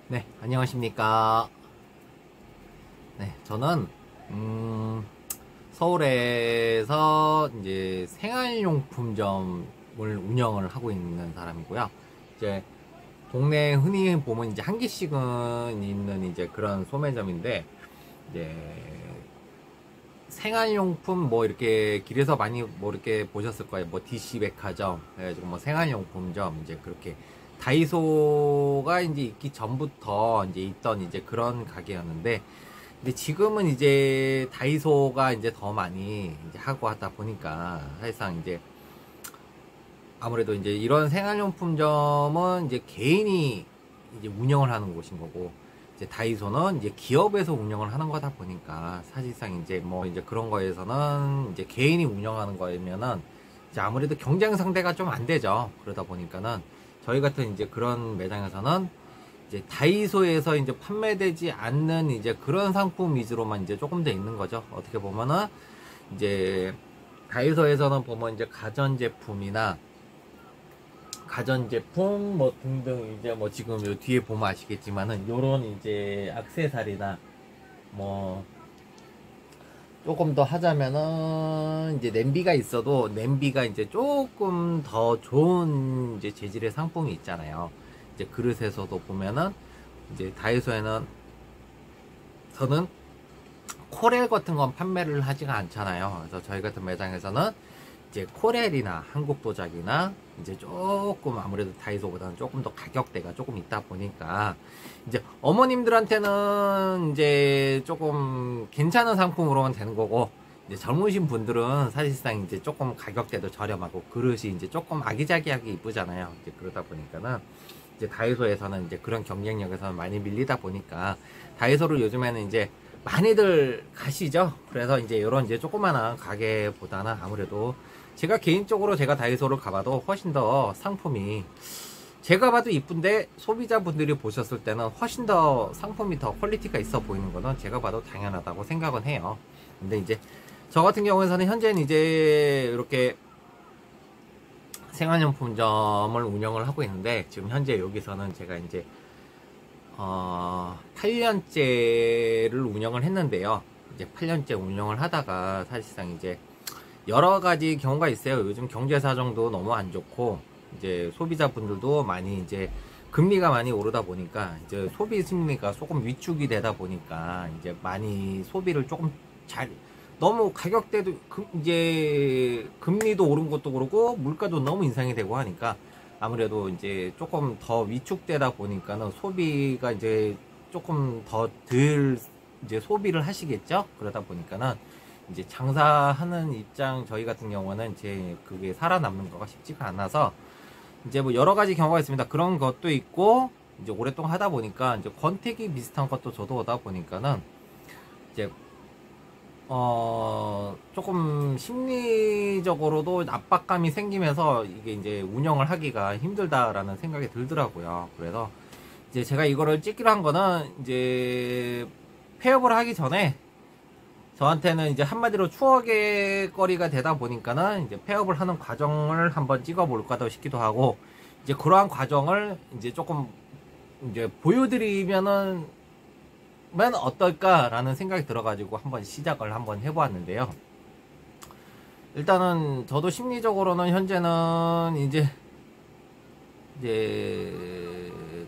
네, 안녕하십니까. 네, 저는, 서울에서 이제 생활용품점을 운영을 하고 있는 사람이고요. 이제, 동네 흔히 보면 이제 한 개씩은 있는 이제 그런 소매점인데, 이제, 생활용품 뭐 이렇게 길에서 많이 뭐 이렇게 보셨을 거예요. 뭐 DC 백화점, 해가지고 뭐 생활용품점, 이제 그렇게 다이소가 이제 있기 전부터 이제 있던 이제 그런 가게였는데, 근데 지금은 이제 다이소가 이제 더 많이 이제 하고 하다 보니까 사실상 이제 아무래도 이제 이런 생활용품점은 이제 개인이 이제 운영을 하는 곳인 거고, 이제 다이소는 이제 기업에서 운영을 하는 거다 보니까 사실상 이제 뭐 이제 그런 거에서는 이제 개인이 운영하는 거면은 이제 아무래도 경쟁 상대가 좀 안 되죠. 그러다 보니까는 저희 같은 이제 그런 매장에서는 이제 다이소에서 이제 판매되지 않는 이제 그런 상품 위주로만 이제 조금 더 있는 거죠. 어떻게 보면은 이제 다이소에서는 보면 이제 가전제품 뭐 등등 이제 뭐 지금 요 뒤에 보면 아시겠지만은 요런 이제 액세서리나 뭐 조금 더 하자면은 이제 냄비가 있어도 냄비가 이제 조금 더 좋은 이제 재질의 상품이 있잖아요. 이제 그릇에서도 보면은 이제 다이소에는 저는 코렐 같은 건 판매를 하지가 않잖아요. 그래서 저희 같은 매장에서는 이제 코렐이나 한국 도자기나 이제 조금 아무래도 다이소보다는 조금 더 가격대가 조금 있다 보니까 이제 어머님들한테는 이제 조금 괜찮은 상품으로만 되는 거고, 이제 젊으신 분들은 사실상 이제 조금 가격대도 저렴하고 그릇이 이제 조금 아기자기하게 이쁘잖아요. 이제 그러다 보니까는 이제 다이소에서는 이제 그런 경쟁력에서는 많이 밀리다 보니까 다이소를 요즘에는 이제 많이들 가시죠. 그래서 이제 이런 이제 조그마한 가게보다는 아무래도 제가 개인적으로 제가 다이소를 가봐도 훨씬 더 상품이 제가 봐도 이쁜데 소비자분들이 보셨을 때는 훨씬 더 상품이 더 퀄리티가 있어 보이는 거는 제가 봐도 당연하다고 생각은 해요. 근데 이제 저 같은 경우에는 현재는 이제 이렇게 생활용품점을 운영을 하고 있는데, 지금 현재 여기서는 제가 이제 8년째를 운영을 했는데요. 이제 8년째 운영을 하다가 사실상 이제 여러 가지 경우가 있어요. 요즘 경제 사정도 너무 안 좋고, 이제 소비자분들도 많이 이제 금리가 많이 오르다 보니까 이제 소비 심리가 조금 위축이 되다 보니까 이제 많이 소비를 조금 너무 가격대도 이제 금리도 오른 것도 그렇고 물가도 너무 인상이 되고 하니까 아무래도 이제 조금 더 위축되다 보니까는 소비가 이제 조금 더 덜 이제 소비를 하시겠죠. 그러다 보니까는 이제 장사하는 입장 저희 같은 경우는 이제 그게 살아남는 거가 쉽지가 않아서 이제 뭐 여러 가지 경우가 있습니다. 그런 것도 있고, 이제 오랫동안 하다 보니까 이제 권태기 비슷한 것도 저도 오다 보니까는 이제 조금 심리적으로도 압박감이 생기면서 이게 이제 운영을 하기가 힘들다라는 생각이 들더라고요. 그래서 이제 제가 이거를 찍기로 한 거는 이제 폐업을 하기 전에 저한테는 이제 한마디로 추억의 거리가 되다 보니까는 이제 폐업을 하는 과정을 한번 찍어볼까 싶기도 하고, 이제 그러한 과정을 이제 조금 이제 보여드리면은 어떨까라는 생각이 들어가지고 한번 시작을 한번 해보았는데요. 일단은 저도 심리적으로는 현재는 이제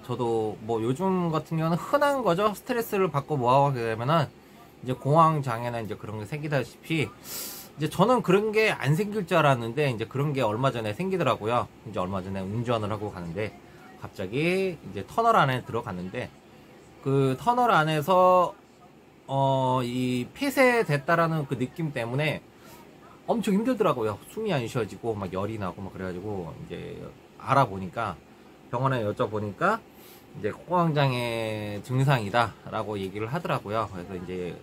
저도 뭐 요즘 같은 경우는 흔한 거죠. 스트레스를 받고 뭐하게 되면은 이제 공황 장애나 이제 그런 게 생기다시피 이제 저는 그런 게 안 생길 줄 알았는데 이제 그런 게 얼마 전에 생기더라고요. 이제 얼마 전에 운전을 하고 가는데 갑자기 이제 터널 안에 들어갔는데 그 터널 안에서 이 폐쇄됐다라는 그 느낌 때문에 엄청 힘들더라고요. 숨이 안 쉬어지고 막 열이 나고 막 그래가지고 이제 알아보니까 병원에 여쭤보니까 이제 공황장애 증상이다라고 얘기를 하더라고요. 그래서 이제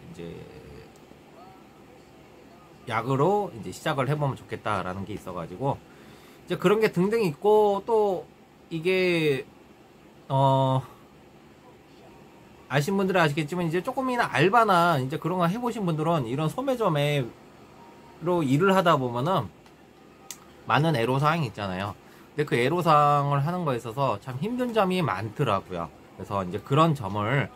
약으로 이제 시작을 해보면 좋겠다라는 게 있어가지고 이제 그런 게 등등 있고, 또 이게 아신 분들은 아시겠지만 이제 조금이나 알바나 이제 그런 거 해보신 분들은 이런 소매점에로 일을 하다 보면은 많은 애로사항이 있잖아요. 근데 그 애로사항을 하는 거에 있어서 참 힘든 점이 많더라고요. 그래서 이제 그런 점을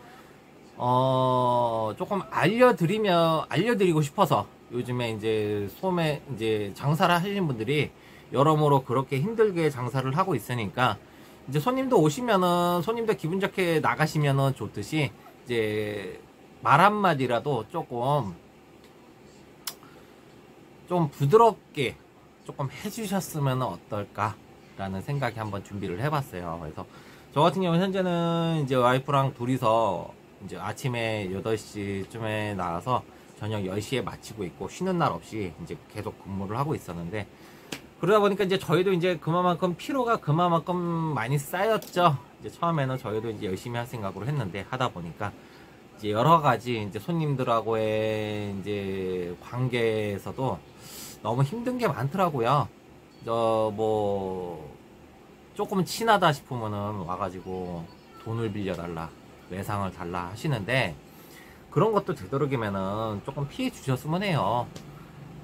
조금 알려드리고 싶어서 요즘에 이제 소매 이제 장사를 하시는 분들이 여러모로 그렇게 힘들게 장사를 하고 있으니까 이제 손님도 오시면은 손님도 기분 좋게 나가시면은 좋듯이 이제 말 한마디라도 조금 좀 부드럽게 조금 해주셨으면 어떨까라는 생각이 한번 준비를 해봤어요. 그래서 저 같은 경우는 현재는 이제 와이프랑 둘이서 이제 아침에 8시쯤에 나와서 저녁 10시에 마치고 있고 쉬는 날 없이 이제 계속 근무를 하고 있었는데 그러다 보니까 이제 저희도 이제 그만큼 피로가 그만큼 많이 쌓였죠. 이제 처음에는 저희도 이제 열심히 할 생각으로 했는데 하다 보니까 이제 여러 가지 이제 손님들하고의 이제 관계에서도 너무 힘든 게 많더라고요. 조금 친하다 싶으면은 와가지고 돈을 빌려달라, 외상을 달라 하시는데 그런 것도 되도록이면은 조금 피해 주셨으면 해요.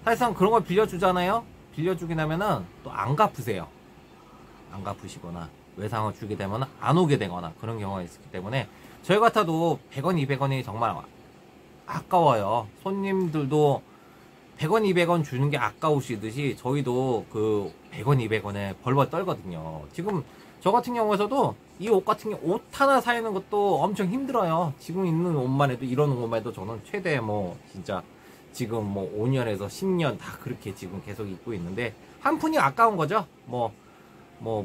사실상 그런 걸 빌려주잖아요. 빌려주긴 하면은 또 안 갚으세요. 안 갚으시거나 외상을 주게 되면 안 오게 되거나 그런 경우가 있기 때문에 저희 같아도 100원, 200원이 정말 아까워요. 손님들도 100원, 200원 주는 게 아까우시듯이 저희도 그 100원, 200원에 벌벌 떨거든요. 지금 저 같은 경우에서도 이 옷 같은 경우 옷 하나 사는 것도 엄청 힘들어요. 지금 있는 옷만 해도 이런 옷만 해도 저는 최대 진짜 지금 5년에서 10년 다 그렇게 지금 계속 입고 있는데 한 푼이 아까운 거죠.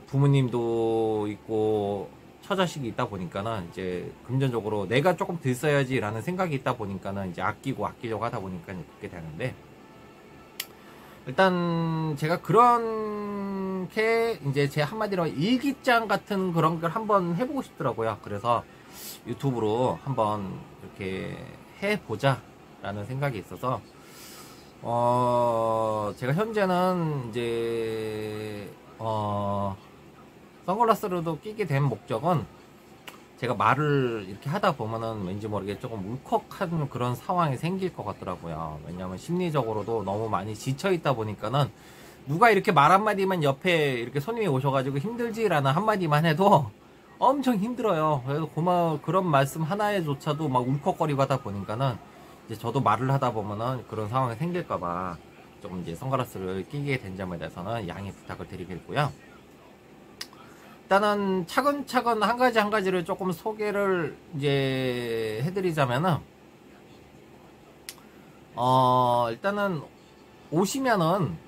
부모님도 있고 처자식이 있다 보니까는 이제 금전적으로 내가 조금 덜 써야지라는 생각이 있다 보니까는 이제 아끼려고 하다 보니까 그렇게 되는데 일단 제가 그렇게 이제 제 한마디로 일기장 같은 그런 걸 한번 해보고 싶더라고요. 그래서 유튜브로 한번 이렇게 해보자 라는 생각이 있어서 제가 현재는 이제 선글라스로도 끼게 된 목적은 제가 말을 이렇게 하다 보면은 왠지 모르게 조금 울컥한 그런 상황이 생길 것 같더라고요. 왜냐하면 심리적으로도 너무 많이 지쳐있다 보니까는 누가 이렇게 말 한마디만 옆에 이렇게 손님이 오셔가지고 힘들지라는 한마디만 해도 엄청 힘들어요. 그래서 그런 말씀 하나에조차도 막 울컥거리고 하다 보니까는 이제 저도 말을 하다 보면은 그런 상황이 생길까봐 조금 이제 선글라스를 끼게 된 점에 대해서는 양해 부탁을 드리겠고요. 일단은 차근차근 한 가지를 조금 소개를 이제 해드리자면은 일단은 오시면은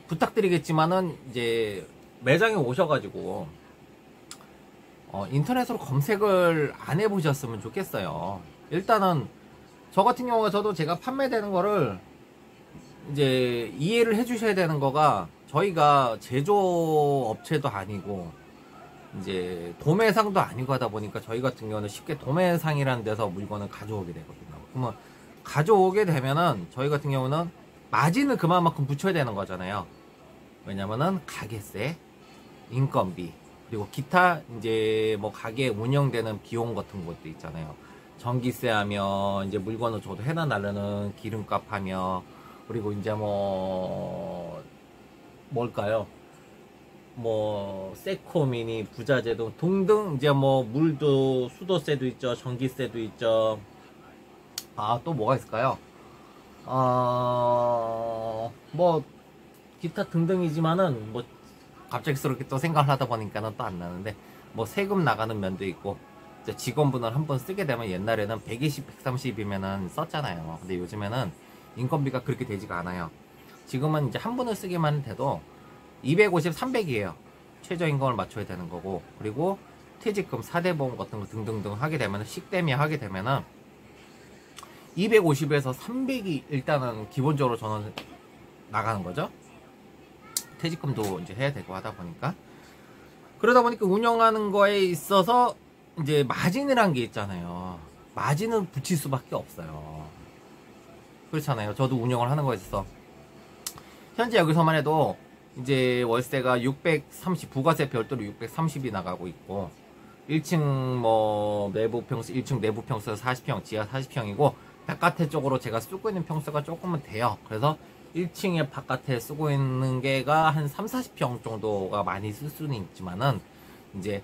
부탁드리겠지만은 이제 매장에 오셔가지고 인터넷으로 검색을 안 해보셨으면 좋겠어요. 일단은 저 같은 경우에서도 제가 판매되는 거를 이제 이해를 해주셔야 되는 거가 저희가 제조업체도 아니고 이제 도매상도 아니고 하다 보니까 저희 같은 경우는 쉽게 도매상이라는 데서 물건을 가져오게 되거든요. 그러면 가져오게 되면은 저희 같은 경우는 마진을 그만큼 붙여야 되는 거잖아요. 왜냐면은 가게세, 인건비, 그리고 기타 이제 가게 운영되는 비용 같은 것도 있잖아요. 전기세 하며 이제 물건을 저도 해다 나르는 기름값 하며 그리고 이제 뭘까요? 세코미니, 부자재도 등등 이제 물도 수도세도 있죠, 전기세도 있죠. 또 뭐가 있을까요? 기타 등등이지만은 갑작스럽게 또 생각을 하다 보니까는 또 안 나는데 세금 나가는 면도 있고 직원분을 한번 쓰게 되면 옛날에는 120, 130이면은 썼잖아요. 근데 요즘에는 인건비가 그렇게 되지가 않아요. 지금은 이제 한 분을 쓰기만 해도 250, 300이에요. 최저임금을 맞춰야 되는 거고 그리고 퇴직금, 4대 보험 같은 거 등등등 하게 되면 식대미 하게 되면은 250에서 300이 일단은 기본적으로 저는 나가는 거죠. 퇴직금도 이제 해야 되고 하다 보니까 그러다 보니까 운영하는 거에 있어서 이제 마진이란 게 있잖아요. 마진을 붙일 수밖에 없어요. 그렇잖아요. 저도 운영을 하는 거에 있어서 현재 여기서만 해도 이제 월세가 630, 부가세 별도로 630이 나가고 있고 1층 내부 평수, 1층 내부 평수가 40평, 지하 40평이고 바깥에 쪽으로 제가 쓰고 있는 평수가 조금은 돼요. 그래서 1층에 바깥에 쓰고 있는 게가 한 3, 40평 정도가 많이 쓸 수는 있지만은 이제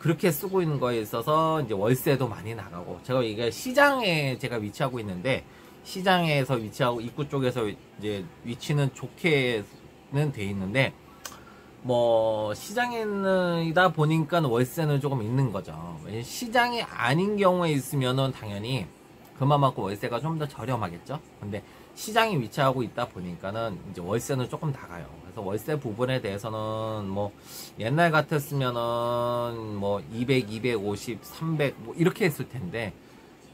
그렇게 쓰고 있는 거에 있어서 이제 월세도 많이 나가고, 제가 이게 시장에 제가 위치하고 있는데, 시장에서 위치하고 입구 쪽에서 이제 위치는 좋게는 돼 있는데, 뭐 시장이다 보니까 월세는 조금 있는 거죠. 시장이 아닌 경우에 있으면은 당연히 그만큼 월세가 좀 더 저렴하겠죠. 근데 시장이 위치하고 있다 보니까는 이제 월세는 조금 나가요. 그래서 월세 부분에 대해서는 뭐 옛날 같았으면은 뭐 200, 250, 300 뭐 이렇게 했을 텐데,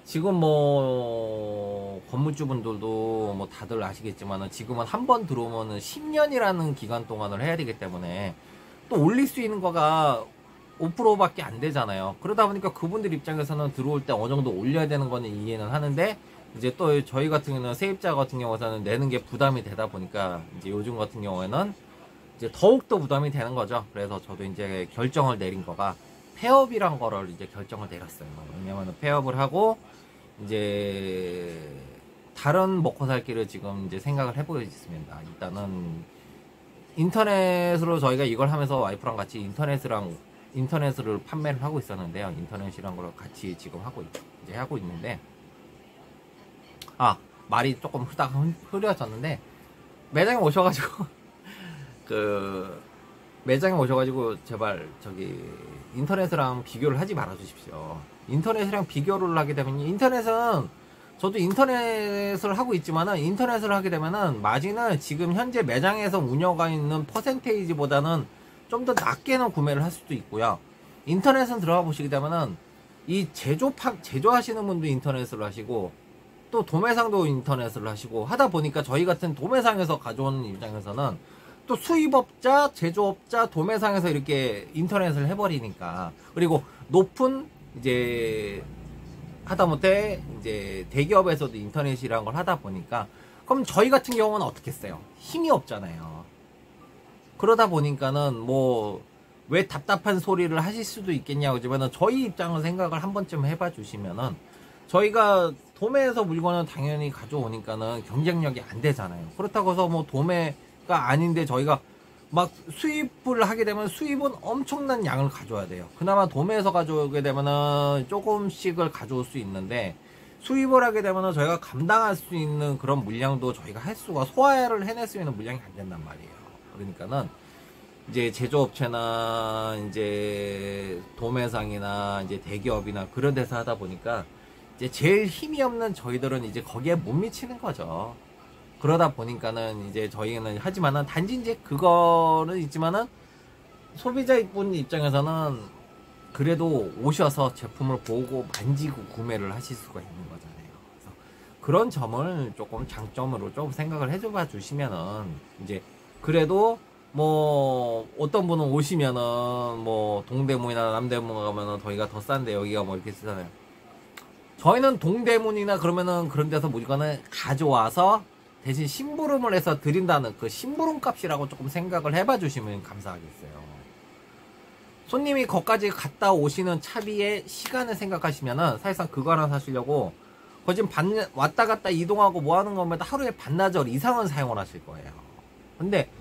지금 뭐 건물주분들도 뭐 다들 아시겠지만은 지금은 한 번 들어오면은 10년이라는 기간 동안을 해야 되기 때문에 또 올릴 수 있는 거가 5%밖에 안 되잖아요. 그러다 보니까 그분들 입장에서는 들어올 때 어느 정도 올려야 되는 거는 이해는 하는데, 이제 또 저희 같은 경우는 세입자 같은 경우에는 내는 게 부담이 되다 보니까 이제 요즘 같은 경우에는 이제 더욱더 부담이 되는 거죠. 그래서 저도 이제 결정을 내린 거가 폐업이란 거를 이제 결정을 내렸어요. 왜냐면은 폐업을 하고 이제 다른 먹고 살 길을 지금 이제 생각을 해보고 있습니다. 일단은 인터넷으로 저희가 이걸 하면서 와이프랑 같이 인터넷을 판매를 하고 있었는데요. 인터넷이란 걸 같이 지금 이제 하고 있는데, 말이 조금 흐려졌는데, 매장에 오셔가지고 매장에 오셔가지고 제발 인터넷이랑 비교를 하지 말아 주십시오. 인터넷이랑 비교를 하게 되면, 저도 인터넷을 하고 있지만은, 인터넷을 하게 되면은 마진은 지금 현재 매장에서 운영가 있는 퍼센테이지보다는 좀 더 낮게는 구매를 할 수도 있고요. 인터넷은 들어가 보시게 되면은 이 제조하시는 분도 인터넷을 하시고, 또 도매상도 인터넷을 하시고 하다 보니까 저희 같은 도매상에서 가져오는 입장에서는 또 수입업자, 제조업자, 도매상에서 이렇게 인터넷을 해버리니까, 그리고 높은 이제 하다못해 이제 대기업에서도 인터넷이라는 걸 하다 보니까, 그럼 저희 같은 경우는 어떻게 했어요? 힘이 없잖아요. 그러다 보니까는 뭐 왜 답답한 소리를 하실 수도 있겠냐고 하지만은, 저희 입장을 생각을 한 번쯤 해봐 주시면은, 저희가 도매에서 물건을 당연히 가져오니까는 경쟁력이 안 되잖아요. 그렇다고 해서 뭐 도매가 아닌데 저희가 막 수입을 하게 되면 수입은 엄청난 양을 가져와야 돼요. 그나마 도매에서 가져오게 되면은 조금씩을 가져올 수 있는데, 수입을 하게 되면은 저희가 감당할 수 있는 그런 물량도 저희가 소화를 해낼 수 있는 물량이 안 된단 말이에요. 그러니까는 이제 제조업체나 이제 도매상이나 이제 대기업이나 그런 데서 하다 보니까 이제 제일 힘이 없는 저희들은 이제 거기에 못 미치는 거죠. 그러다 보니까는 이제 저희는 하지만은 단지 이제 그거는 있지만은 소비자분 입장에서는 그래도 오셔서 제품을 보고 만지고 구매를 하실 수가 있는 거잖아요. 그래서 그런 점을 조금 장점으로 좀 생각을 해줘봐 주시면은, 이제 그래도 뭐 어떤 분은 오시면은 뭐 동대문이나 남대문 가면은 저희가 더 싼데 여기가 뭐 이렇게 쓰잖아요. 저희는 동대문이나 그러면은 그런 데서 물건을 가져와서 대신 심부름을 해서 드린다는 그 심부름 값이라고 조금 생각을 해봐 주시면 감사하겠어요. 손님이 거기까지 갔다 오시는 차비의 시간을 생각하시면은 사실상 그거 하나 사시려고 거진 왔다 갔다 이동하고 뭐 하는 거면 하루에 반나절 이상은 사용을 하실 거예요. 근데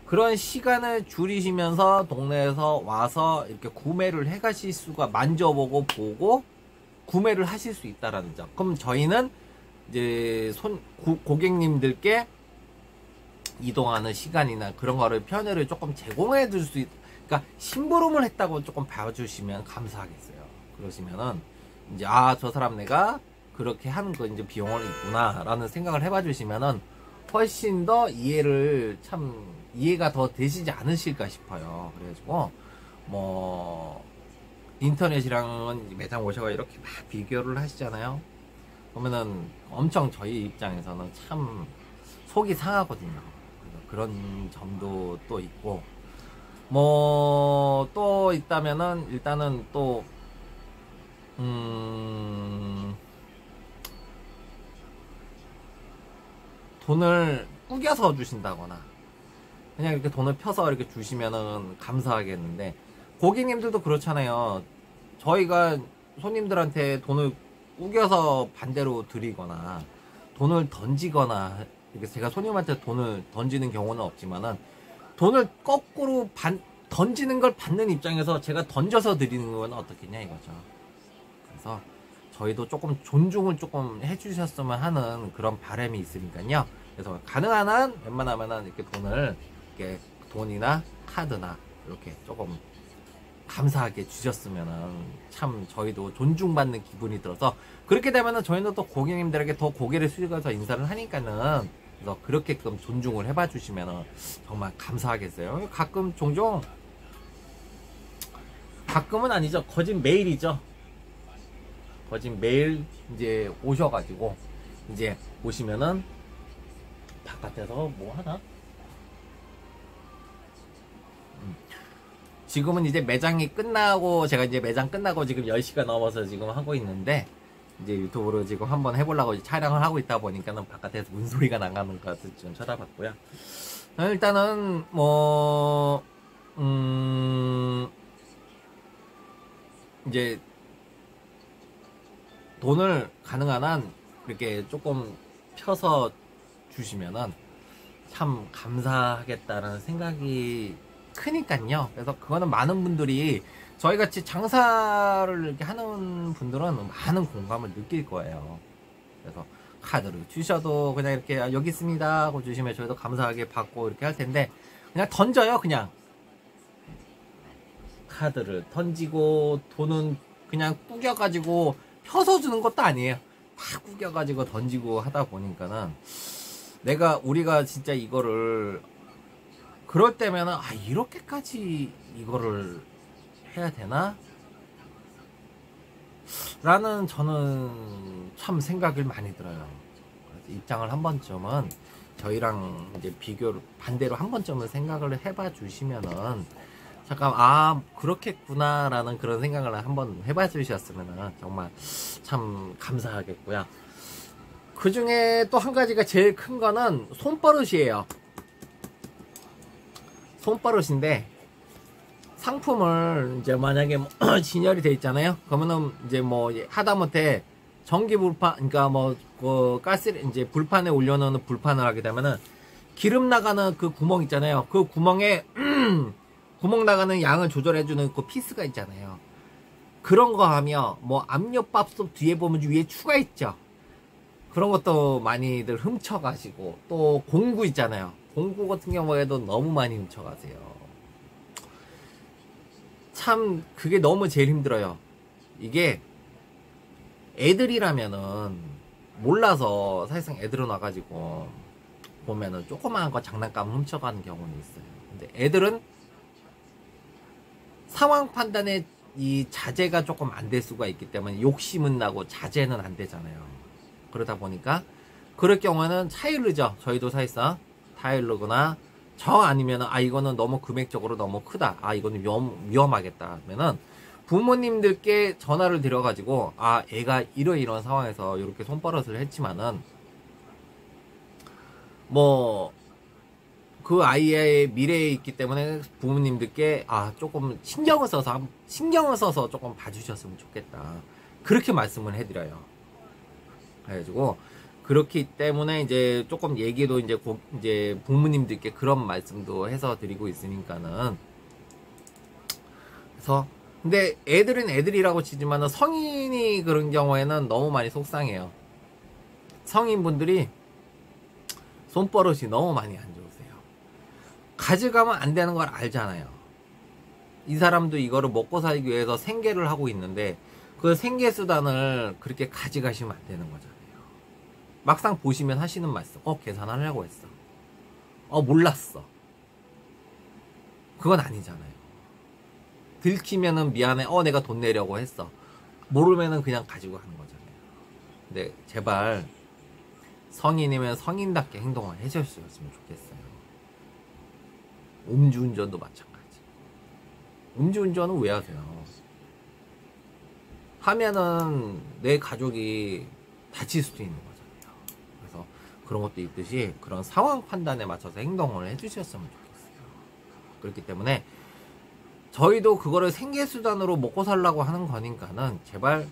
그런 시간을 줄이시면서 동네에서 와서 이렇게 구매를 해 가실 수가, 만져보고 보고 구매를 하실 수 있다라는 점. 그럼 저희는 이제 고객님들께 이동하는 시간이나 그런 거를 편의를 조금 제공해 줄 수 그러니까 심부름을 했다고 조금 봐주시면 감사하겠어요. 그러시면은 이제 저 사람 내가 그렇게 하는 거 이제 비용을 있구나라는 생각을 해봐 주시면은 훨씬 더 이해가 더 되시지 않으실까 싶어요. 그래가지고 뭐 인터넷이랑은 매장 오셔가 이렇게 막 비교를 하시잖아요. 그러면은 엄청 저희 입장에서는 참 속이 상하거든요. 그런 점도 또 있고, 뭐 또 있다면은 일단은 또 돈을 꾸겨서 주신다거나 그냥 이렇게 돈을 펴서 이렇게 주시면은 감사하겠는데, 고객님들도 그렇잖아요. 저희가 손님들한테 돈을 꾸겨서 반대로 드리거나 돈을 던지거나, 이렇게 제가 손님한테 돈을 던지는 경우는 없지만은 돈을 거꾸로 던지는 걸 받는 입장에서 제가 던져서 드리는 건 어떻겠냐 이거죠. 그래서 저희도 조금 존중을 조금 해주셨으면 하는 그런 바람이 있으니까요. 그래서 가능한 한 웬만하면은 이렇게 돈을 이렇게 돈이나 카드나 이렇게 조금 감사하게 주셨으면은 참 저희도 존중받는 기분이 들어서, 그렇게 되면은 저희는 또 고객님들에게 더 고개를 숙여서 인사를 하니까는, 그래서 그렇게끔 존중을 해봐 주시면은 정말 감사하겠어요. 가끔 종종, 가끔은 아니죠, 거진 매일이죠. 거진 매일 이제 오셔가지고 이제 오시면은 바깥에서 뭐 하나? 지금은 이제 매장이 끝나고, 제가 이제 매장 끝나고 지금 10시가 넘어서 지금 하고 있는데, 이제 유튜브로 지금 한번 해보려고 촬영을 하고 있다 보니까는 바깥에서 문소리가 나가는 것 같아서 좀 쳐다봤고요. 일단은 뭐 이제 돈을 가능한 한 이렇게 조금 펴서 주시면은 참 감사하겠다는 생각이 크니까요. 그래서 그거는 많은 분들이, 저희같이 장사를 이렇게 하는 분들은 많은 공감을 느낄 거예요. 그래서 카드를 주셔도 그냥 이렇게 여기 있습니다 하고 주시면 저희도 감사하게 받고 이렇게 할 텐데, 그냥 던져요. 그냥 카드를 던지고 돈은 그냥 꾸겨가지고 펴서 주는 것도 아니에요. 다 꾸겨가지고 던지고 하다 보니까는 우리가 진짜 이거를 그럴 때면은 이렇게까지 이거를 해야 되나? 라는 저는 참 생각을 많이 들어요. 그래서 입장을 한 번쯤은 저희랑 이제 비교를 반대로 한 번쯤은 생각을 해봐 주시면은 잠깐 그렇겠구나 라는 그런 생각을 한번 해봐 주셨으면 정말 참 감사하겠고요. 그 중에 또 한 가지가 제일 큰 거는 손버릇이에요. 손버릇인데, 상품을 이제 만약에 뭐 진열이 돼 있잖아요. 그러면은 이제 뭐 하다못해 전기 불판, 그러니까 뭐 그 가스 이제 불판에 올려놓는 불판을 하게 되면은 기름 나가는 그 구멍 있잖아요. 그 구멍에 구멍 나가는 양을 조절해주는 그 피스가 있잖아요. 그런 거 하며 뭐 압력밥솥 뒤에 보면 위에 추가 있죠. 그런 것도 많이들 훔쳐가시고, 또 공구 있잖아요. 공구 같은 경우에도 너무 많이 훔쳐가세요. 참 그게 너무 제일 힘들어요. 이게 애들이라면은 몰라서 사실상 애들은 와가지고 보면은 조그마한 거 장난감 훔쳐가는 경우는 있어요. 근데 애들은 상황 판단에 이 자제가 조금 안 될 수가 있기 때문에 욕심은 나고 자제는 안 되잖아요. 그러다 보니까 그럴 경우에는 타일르죠. 저희도 사실상 타일르거나, 저 아니면은 이거는 너무 금액적으로 너무 크다, 이거는 위험하겠다 하면은 부모님들께 전화를 드려가지고 애가 이런 상황에서 이렇게 손버릇을 했지만은 뭐 그 아이의 미래에 있기 때문에 부모님들께 조금 신경을 써서 조금 봐주셨으면 좋겠다, 그렇게 말씀을 해드려요. 그래가지고 그렇기 때문에 이제 조금 얘기도 이제 부모님들께 그런 말씀도 해서 드리고 있으니까는. 그래서 근데 애들은 애들이라고 치지만은 성인이 그런 경우에는 너무 많이 속상해요. 성인분들이 손버릇이 너무 많이 안 좋으세요. 가져가면 안 되는 걸 알잖아요. 이 사람도 이거를 먹고 살기 위해서 생계를 하고 있는데 그 생계 수단을 그렇게 가져가시면 안 되는 거잖아요. 막상 보시면 하시는 말씀, 계산하려고 했어, 몰랐어, 그건 아니잖아요. 들키면은 미안해, 내가 돈 내려고 했어, 모르면은 그냥 가지고 가는 거잖아요. 근데 제발 성인이면 성인답게 행동을 해주셨으면 좋겠어요. 음주운전도 마찬가지. 음주운전은 왜 하세요? 하면은 내 가족이 다칠 수도 있는 거잖아요. 그래서 그런 것도 있듯이 그런 상황 판단에 맞춰서 행동을 해주셨으면 좋겠어요. 그렇기 때문에 저희도 그거를 생계수단으로 먹고 살라고 하는 거니까는 제발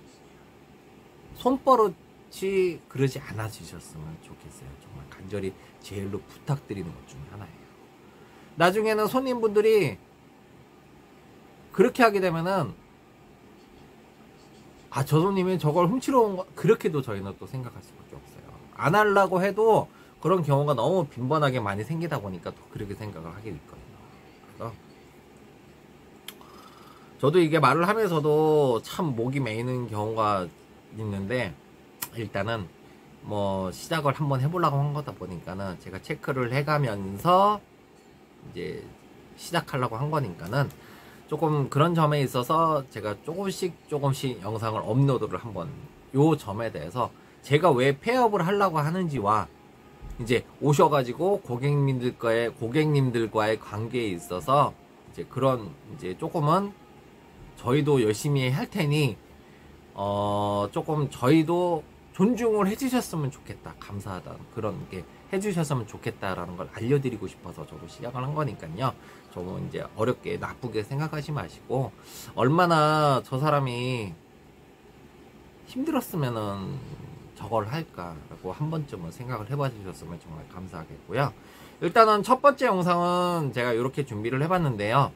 손버릇이 그러지 않아 주셨으면 좋겠어요. 정말 간절히 제일로 부탁드리는 것 중에 하나예요. 나중에는 손님분들이 그렇게 하게 되면은 아, 저 손님이 저걸 훔치러 온 거, 그렇게도 저희는 또 생각할 수밖에 없어요. 안 하려고 해도 그런 경우가 너무 빈번하게 많이 생기다 보니까 또 그렇게 생각을 하게 됐거든요. 그래서 저도 이게 말을 하면서도 참 목이 메이는 경우가 있는데, 일단은 뭐 시작을 한번 해보려고 한 거다 보니까는 제가 체크를 해가면서 이제 시작하려고 한 거니까는 조금 그런 점에 있어서 제가 조금씩 영상을 업로드를 한번, 요 점에 대해서 제가 왜 폐업을 하려고 하는지와 이제 오셔가지고 고객님들과의 관계에 있어서 이제 그런 이제 조금은 저희도 열심히 할 테니 조금 저희도 존중을 해주셨으면 좋겠다, 감사하다, 그런 게 해주셨으면 좋겠다라는 걸 알려드리고 싶어서 저도 시작을 한 거니까요. 저는 이제 어렵게 나쁘게 생각하지 마시고, 얼마나 저 사람이 힘들었으면은 저걸 할까라고 한 번쯤은 생각을 해봐 주셨으면 정말 감사하겠고요. 일단은 첫 번째 영상은 제가 이렇게 준비를 해봤는데요.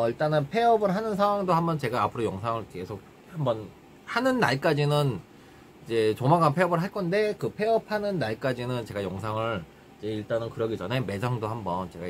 일단은 폐업을 하는 상황도 한번 제가 앞으로 영상을 계속 한번 하는 날까지는 이제 조만간 폐업을 할 건데, 그 폐업하는 날까지는 제가 영상을 이제 일단은 그러기 전에 매장도 한번 제가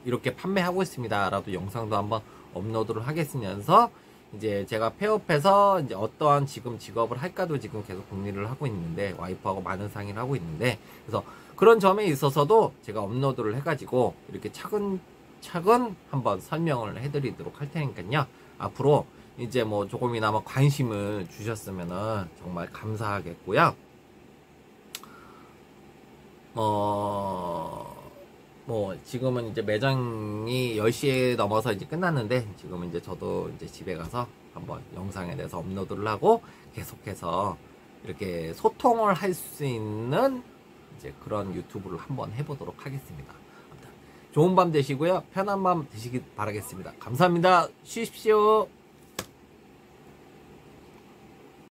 이렇게 판매하고 있습니다 라도 영상도 한번 업로드를 하겠으면서, 이제 제가 폐업해서 이제 어떠한 지금 직업을 할까도 지금 계속 고민을 하고 있는데, 와이프하고 많은 상의를 하고 있는데, 그래서 그런 점에 있어서도 제가 업로드를 해가지고 이렇게 차근차근 한번 설명을 해드리도록 할 테니까요. 앞으로 이제 뭐 조금이나마 관심을 주셨으면은 정말 감사하겠고요. 뭐 지금은 이제 매장이 10시에 넘어서 이제 끝났는데, 지금은 이제 저도 이제 집에 가서 한번 영상에 대해서 업로드를 하고 계속해서 이렇게 소통을 할 수 있는 이제 그런 유튜브를 한번 해보도록 하겠습니다. 아무튼 좋은 밤 되시고요. 편한 밤 되시길 바라겠습니다. 감사합니다. 쉬십시오.